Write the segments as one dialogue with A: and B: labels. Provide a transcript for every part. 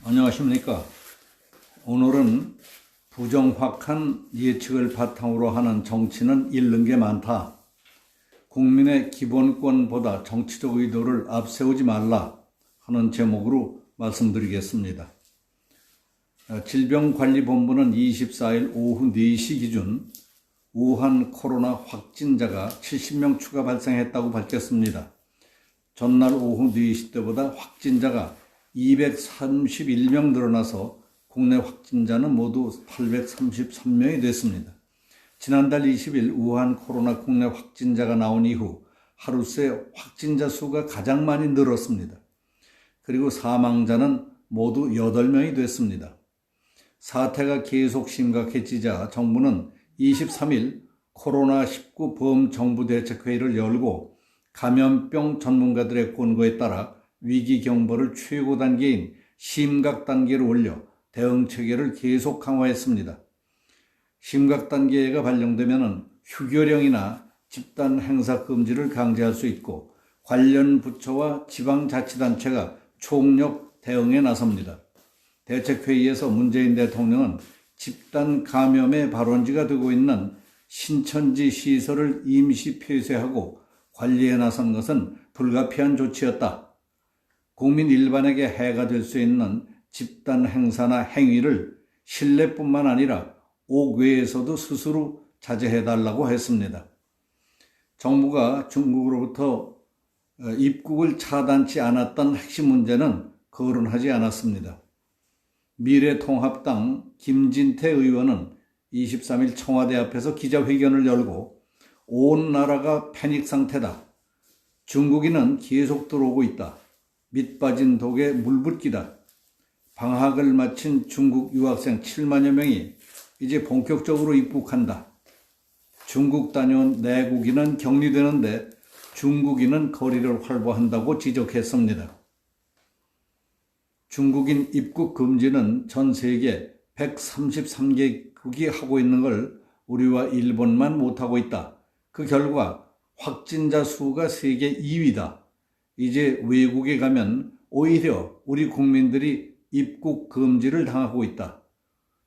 A: 안녕하십니까. 오늘은 부정확한 예측을 바탕으로 하는 정치는 잃는 게 많다. 국민의 기본권보다 정치적 의도를 앞세우지 말라 하는 제목으로 말씀드리겠습니다. 질병관리본부는 24일 오후 4시 기준 우한 코로나 확진자가 70명 추가 발생했다고 밝혔습니다. 전날 오후 4시 때보다 확진자가 231명 늘어나서 국내 확진자는 모두 833명이 됐습니다. 지난달 20일 우한 코로나 국내 확진자가 나온 이후 하루 새 확진자 수가 가장 많이 늘었습니다. 그리고 사망자는 모두 8명이 됐습니다. 사태가 계속 심각해지자 정부는 23일 코로나19 범정부대책회의를 열고 감염병 전문가들의 권고에 따라 위기 경보를 최고 단계인 심각 단계로 올려 대응 체계를 계속 강화했습니다. 심각 단계가 발령되면 휴교령이나 집단 행사 금지를 강제할 수 있고 관련 부처와 지방자치단체가 총력 대응에 나섭니다. 대책회의에서 문재인 대통령은 집단 감염의 발원지가 되고 있는 신천지 시설을 임시 폐쇄하고 관리에 나선 것은 불가피한 조치였다. 국민 일반에게 해가 될 수 있는 집단 행사나 행위를 실내뿐만 아니라 옥외에서도 스스로 자제해달라고 했습니다. 정부가 중국으로부터 입국을 차단치 않았던 핵심 문제는 거론하지 않았습니다. 미래통합당 김진태 의원은 23일 청와대 앞에서 기자회견을 열고 온 나라가 패닉 상태다. 중국인은 계속 들어오고 있다. 밑빠진 독에 물붓기다. 방학을 마친 중국 유학생 7만여 명이 이제 본격적으로 입국한다. 중국 다녀온 내국인은 격리되는데 중국인은 거리를 활보한다고 지적했습니다. 중국인 입국 금지는 전 세계 133개국이 하고 있는 걸 우리와 일본만 못하고 있다. 그 결과 확진자 수가 세계 2위다. 이제 외국에 가면 오히려 우리 국민들이 입국 금지를 당하고 있다.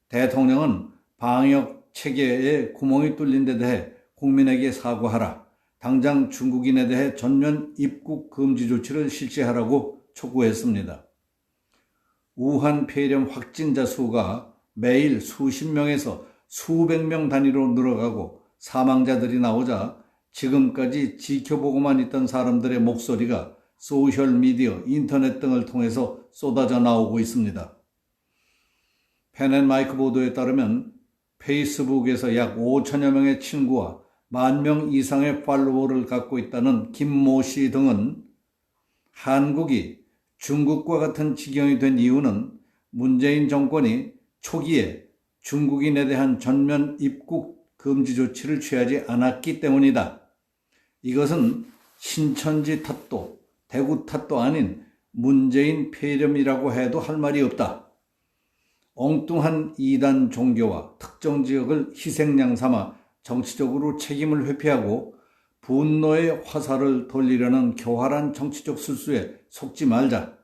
A: 대통령은 방역 체계에 구멍이 뚫린 데 대해 국민에게 사과하라. 당장 중국인에 대해 전면 입국 금지 조치를 실시하라고 촉구했습니다. 우한 폐렴 확진자 수가 매일 수십 명에서 수백 명 단위로 늘어가고 사망자들이 나오자 지금까지 지켜보고만 있던 사람들의 목소리가 소셜미디어, 인터넷 등을 통해서 쏟아져 나오고 있습니다. 펜앤마이크 보도에 따르면 페이스북에서 약 5천여 명의 친구와 10,000명 이상의 팔로워를 갖고 있다는 김모 씨 등은 한국이 중국과 같은 지경이 된 이유는 문재인 정권이 초기에 중국인에 대한 전면 입국 금지 조치를 취하지 않았기 때문이다. 이것은 신천지 탓도 대구 탓도 아닌 문재인 폐렴이라고 해도 할 말이 없다. 엉뚱한 이단 종교와 특정 지역을 희생양 삼아 정치적으로 책임을 회피하고 분노의 화살을 돌리려는 교활한 정치적 술수에 속지 말자.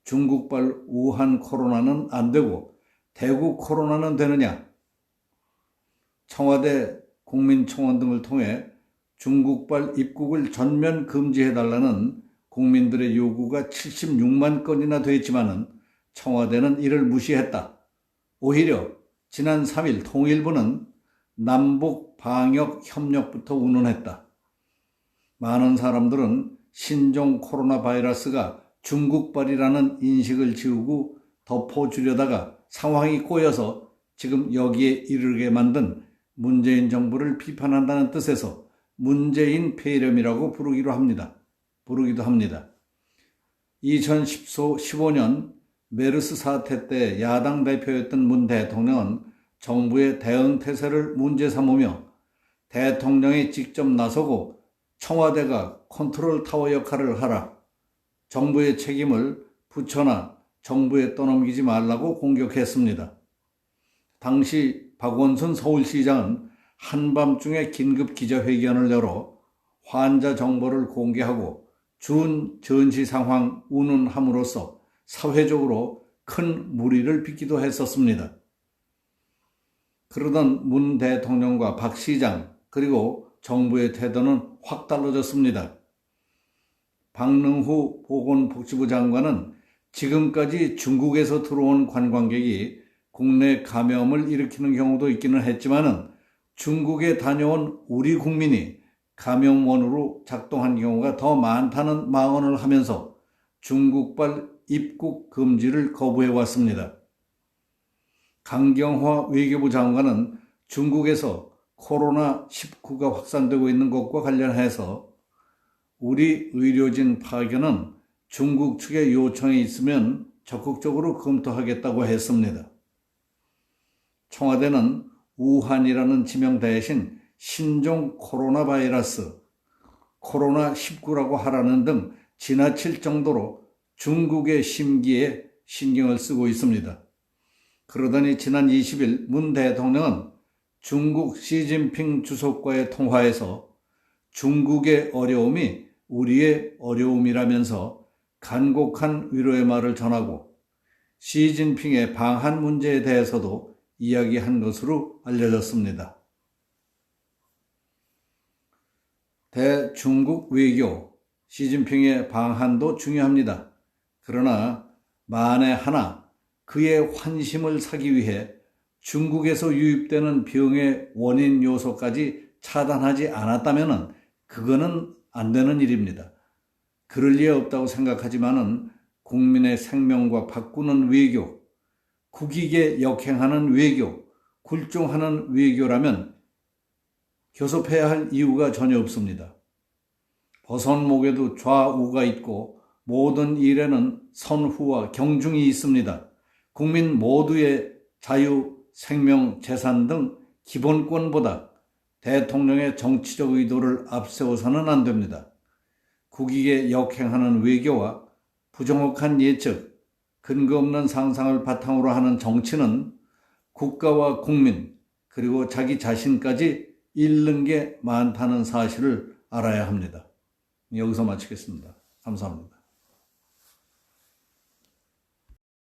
A: 중국발 우한 코로나는 안 되고 대구 코로나는 되느냐. 청와대 국민청원 등을 통해 중국발 입국을 전면 금지해달라는 국민들의 요구가 76만 건이나 됐지만은 청와대는 이를 무시했다. 오히려 지난 3일 통일부는 남북 방역 협력부터 운운했다. 많은 사람들은 신종 코로나 바이러스가 중국발이라는 인식을 지우고 덮어주려다가 상황이 꼬여서 지금 여기에 이르게 만든 문재인 정부를 비판한다는 뜻에서 문재인 폐렴이라고 부르기도 합니다. 2015년 메르스 사태 때 야당 대표였던 문 대통령은 정부의 대응 태세를 문제 삼으며 대통령이 직접 나서고 청와대가 컨트롤 타워 역할을 하라. 정부의 책임을 부처나 정부에 떠넘기지 말라고 공격했습니다. 당시 박원순 서울시장은 한밤중에 긴급 기자회견을 열어 환자 정보를 공개하고 준 전시 상황 운운함으로써 사회적으로 큰 무리를 빚기도 했었습니다. 그러던 문 대통령과 박 시장 그리고 정부의 태도는 확 달라졌습니다. 박능후 보건복지부 장관은 지금까지 중국에서 들어온 관광객이 국내 감염을 일으키는 경우도 있기는 했지만은 중국에 다녀온 우리 국민이 감염원으로 작동한 경우가 더 많다는 망언을 하면서 중국발 입국 금지를 거부해 왔습니다. 강경화 외교부 장관은 중국에서 코로나19가 확산되고 있는 것과 관련해서 우리 의료진 파견은 중국 측의 요청이 있으면 적극적으로 검토하겠다고 했습니다. 청와대는 우한이라는 지명 대신 신종 코로나 바이러스, 코로나19라고 하라는 등 지나칠 정도로 중국의 심기에 신경을 쓰고 있습니다. 그러더니 지난 20일 문 대통령은 중국 시진핑 주석과의 통화에서 중국의 어려움이 우리의 어려움이라면서 간곡한 위로의 말을 전하고 시진핑의 방한 문제에 대해서도 이야기한 것으로 알려졌습니다. 대중국 외교, 시진핑의 방한도 중요합니다. 그러나 만에 하나 그의 환심을 사기 위해 중국에서 유입되는 병의 원인 요소까지 차단하지 않았다면 그거는 안 되는 일입니다. 그럴 리 없다고 생각하지만은 국민의 생명과 바꾸는 외교, 국익에 역행하는 외교, 굴종하는 외교라면 교섭해야 할 이유가 전혀 없습니다. 버선목에도 좌우가 있고 모든 일에는 선후와 경중이 있습니다. 국민 모두의 자유, 생명, 재산 등 기본권보다 대통령의 정치적 의도를 앞세워서는 안 됩니다. 국익에 역행하는 외교와 부정확한 예측, 근거 없는 상상을 바탕으로 하는 정치는 국가와 국민 그리고 자기 자신까지 잃는 게 많다는 사실을 알아야 합니다. 여기서 마치겠습니다. 감사합니다.